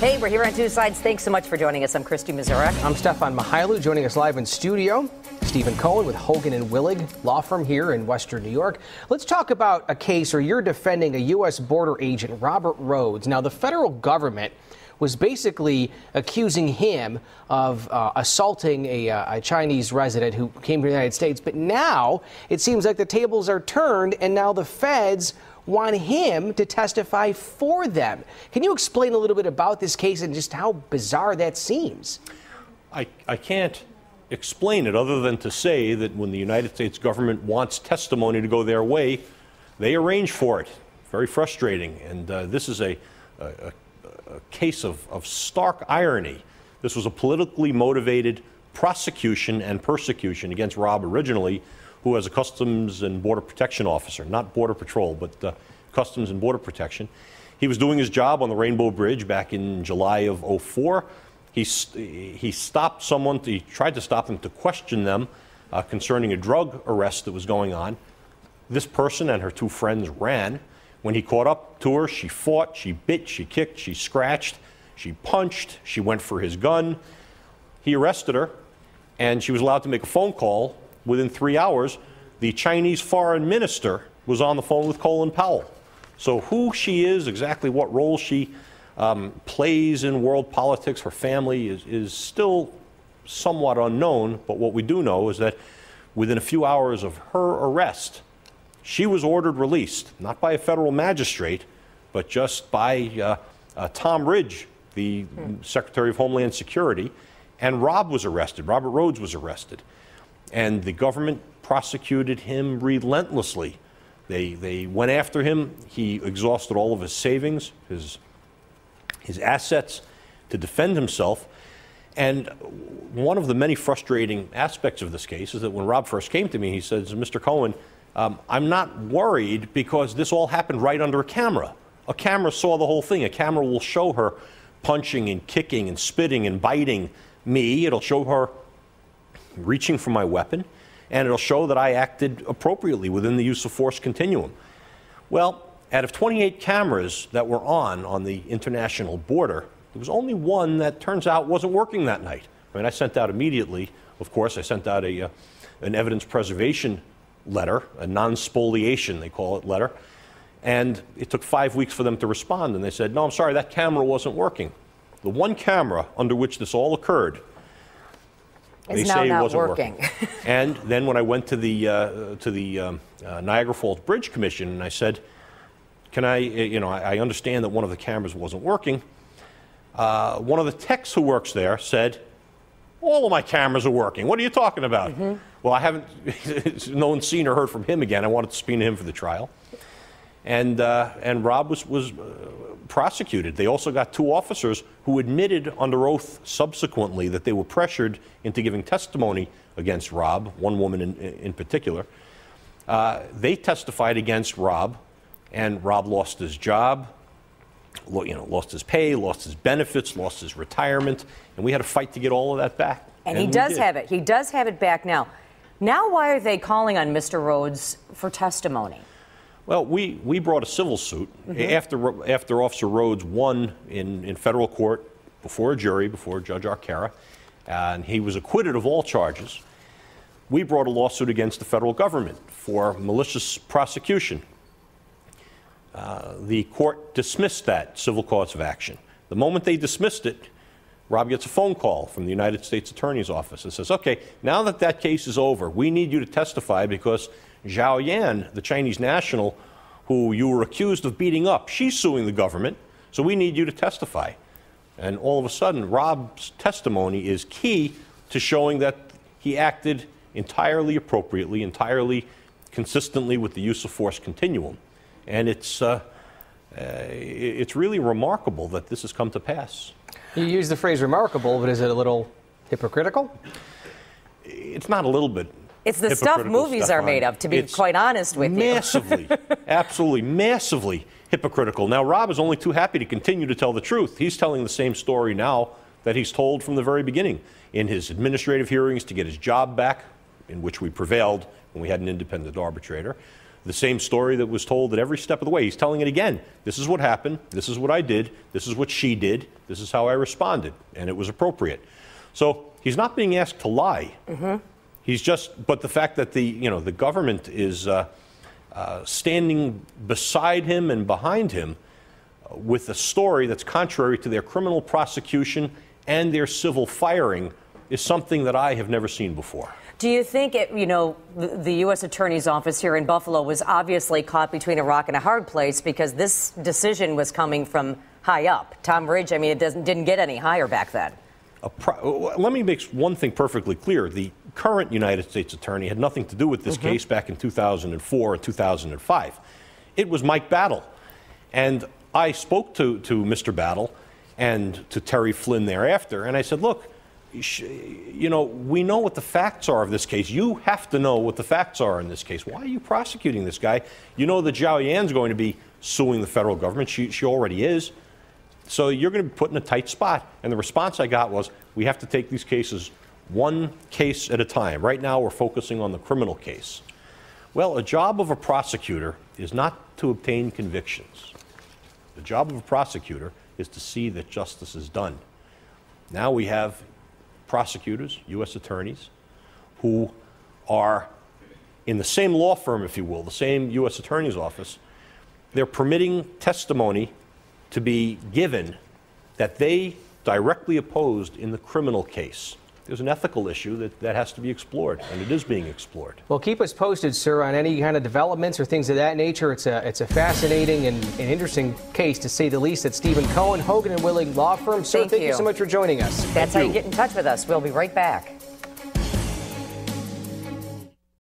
Hey, we're here on Two Sides. Thanks so much for joining us. I'm Christy Mazurek. I'm Stefan Mihailu, joining us live in studio. Stephen Cohen with Hogan and Willig law firm here in Western New York. Let's talk about a case where you're defending a U.S. border agent, Robert Rhodes. Now, the federal government was basically accusing him of assaulting a Chinese resident who came to the United States. But now it seems like the tables are turned, and now the feds want him to testify for them. Can you explain a little bit about this case and just how bizarre that seems? I can't explain it other than to say that when the United States government wants testimony to go their way, they arrange for it. Very frustrating. And this is a case of stark irony. This was a politically motivated prosecution and persecution against Rob originally, who was a Customs and Border Protection officer, not Border Patrol, but Customs and Border Protection. He was doing his job on the Rainbow Bridge back in July of '04. He stopped someone, he tried to stop them to question them concerning a drug arrest that was going on. This person and her two friends ran. When he caught up to her, she fought, she bit, she kicked, she scratched, she punched, she went for his gun. He arrested her, and she was allowed to make a phone call. Within 3 hours, the Chinese foreign minister was on the phone with Colin Powell. So who she is, exactly what role she plays in world politics, her family is still somewhat unknown. But what we do know is that within a few hours of her arrest, she was ordered released, not by a federal magistrate, but just by Tom Ridge, the Secretary of Homeland Security, and Rob was arrested. Robert Rhodes was arrested. And the government prosecuted him relentlessly. They went after him. He exhausted all of his savings, his assets to defend himself. And one of the many frustrating aspects of this case is that when Rob first came to me, he says, Mr. Cohen, I'm not worried because this all happened right under a camera. A camera saw the whole thing. A camera will show her punching and kicking and spitting and biting me. It'll show her reaching for my weapon, and it'll show that I acted appropriately within the use of force continuum. Well, out of 28 cameras that were on the international border, there was only one that turns out wasn't working that night. I mean, I sent out immediately, of course, I sent out an evidence preservation letter, a non-spoliation, they call it, letter, and it took 5 weeks for them to respond, and they said, no, I'm sorry, that camera wasn't working. The one camera under which this all occurred, they say it wasn't working. And then when I went to the Niagara Falls Bridge Commission and I said, can I understand that one of the cameras wasn't working. One of the techs who works there said, all of my cameras are working. What are you talking about? Mm-hmm. Well, I haven't, no one's seen or heard from him again. I wanted to subpoena him for the trial. And Rob was prosecuted. They also got two officers who admitted under oath subsequently that they were pressured into giving testimony against Rob, one woman in particular. They testified against Rob, and Rob lost his job, lost his pay, lost his benefits, lost his retirement, and we had to fight to get all of that back. And he does have it. He does have it back now. Now, why are they calling on Mr. Rhodes for testimony? Well, we brought a civil suit after Officer Rhodes won in federal court before a jury, before Judge Arcara, and he was acquitted of all charges. We brought a lawsuit against the federal government for malicious prosecution. The court dismissed that civil cause of action. The moment they dismissed it, Rob gets a phone call from the United States Attorney's Office that says, okay, now that that case is over, we need you to testify because Zhao Yan, the Chinese national who you were accused of beating up, she's suing the government, so we need you to testify. And all of a sudden, Rob's testimony is key to showing that he acted entirely appropriately, entirely consistently with the use of force continuum. And it's really remarkable that this has come to pass. You use the phrase remarkable, but is it a little hypocritical? It's not a little bit. It's the stuff movies are made of, to be quite honest with you. Massively, absolutely massively hypocritical. Now, Rob is only too happy to continue to tell the truth. He's telling the same story now that he's told from the very beginning in his administrative hearings to get his job back, in which we prevailed when we had an independent arbitrator, the same story that was told at every step of the way. He's telling it again. This is what happened. This is what I did. This is what she did. This is how I responded, and it was appropriate. So he's not being asked to lie. He's just, but the fact that the government is standing beside him and behind him with a story that's contrary to their criminal prosecution and their civil firing is something that I have never seen before. Do you think the U.S. Attorney's Office here in Buffalo was obviously caught between a rock and a hard place because this decision was coming from high up? Tom Ridge, I mean, it didn't get any higher back then. Let me make one thing perfectly clear. The current United States Attorney had nothing to do with this case back in 2004 and 2005. It was Mike Battle. And I spoke to Mr. Battle and to Terry Flynn thereafter, and I said, look, we know what the facts are of this case. You have to know what the facts are in this case. Why are you prosecuting this guy? You know that Zhao Yan's going to be suing the federal government. She already is. So you're going to be put in a tight spot. And the response I got was, we have to take these cases one case at a time. Right now we're focusing on the criminal case. Well, a job of a prosecutor is not to obtain convictions. The job of a prosecutor is to see that justice is done. Now we have prosecutors, U.S. attorneys, who are in the same law firm, if you will, the same U.S. Attorney's Office. They're permitting testimony to be given that they directly opposed in the criminal case. There's an ethical issue that has to be explored, and it is being explored. Well, keep us posted, sir, on any kind of developments or things of that nature. It's a fascinating and interesting case, to say the least, at Stephen Cohen, Hogan and Willig Law Firm. Sir, thank you so much for joining us. That's how you get in touch with us. We'll be right back.